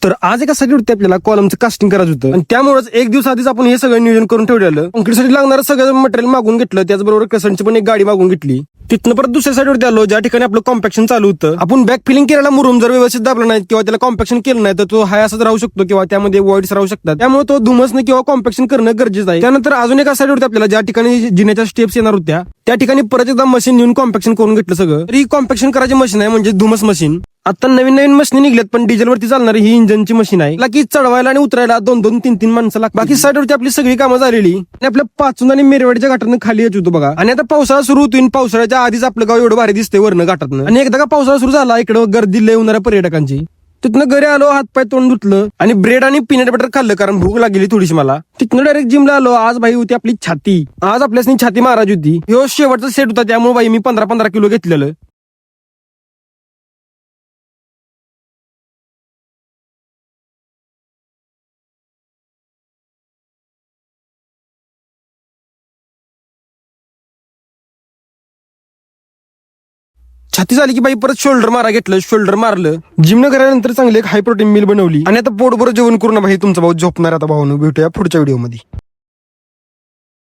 तर आज एका साईडवरती आपल्याला कॉलमचं कास्टिंग करायचं होतं आणि त्यामुळेच एक दिवस आधीच आपण हे सगळं नियोजन करून ठेवलेलं. कॉन्क्रीटसाठी लागणारं सगळं मटेरियल मागून घेतलं, त्याचबरोबर क्रसंटची पण एक गाडी मागून घेतली. तिथनं परत दुसऱ्या साईडवरती आलो, ज्या ठिकाणी आपलं कॉम्पॅक्शन चालू होतं. आपण बॅक फिलिंग केलेला मुरुम जर व्यवस्थित दाबला नाही किंवा त्याला कॉम्पॅक्शन केलं नाही तर तो हाय असंच राहू शकतो किंवा त्यामध्ये वॉइड्स राहू शकतात. त्यामुळे तो धुमसणं किंवा कॉम्पॅक्शन करणं गरजेचं आहे. त्यानंतर अजून एका साईडवरती आपल्याला ज्या ठिकाणी जिन्याच्या स्टेप्स येणार होत्या त्या ठिकाणी परत एकदा मशीन नेऊन कॉम्पॅक्शन करून घेतलं सगळं. तर ही कॉम्पॅक्शन करायची मशीन आहे म्हणजे धुमस मशीन. आता नवीन नवीन मशीन निघल्यात पण डिझेलवरती चालणारी ही इंजनची मशीन आहे. की चढवायला आणि उतरायला 2-2-3-3 माणसं लागतात. बाकी साईडवरती आपली सगळी कामं झालेली आणि आपल्या पाचून आणि मेरवाडीच्या घाटातनं खाली येत होतो बघा. आणि आता पावसाळा सुरू होतो, पावसाळ्याच्या आधीच आपलं गाव एवढं भारी दिसतंय वरनं घाटातनं. आणि एकदा का पावसाळा सुरू झाला इकडं गर्दी लय होणाऱ्या पर्यटकांची. तिथनं घरी आलो, हातपाय तोंड धुतलं आणि ब्रेड आणि पीनट बटर खाल्लं कारण भूक लागली थोडीशी मला. तिथनं डायरेक्ट जिमला आलो. आज भाई होती आपली छाती. आज आपल्यासनी छाती मारायची होती. ह्यो शेवटचा सेट होता त्यामुळे भाई मी 15-15 किलो घेतलेलं. छाती झाली की बाई परत शोल्डर मारा घेतलं, शोल्डर मारलं. जिम न करायनंतर चांगली एक हाय प्रोटीन मिल बनवली आणि आता पोटभर जेवण करून भाई तुमचा भाऊ झोपणार. आता भाऊ भेटूया पुढच्या व्हिडिओ मध्ये.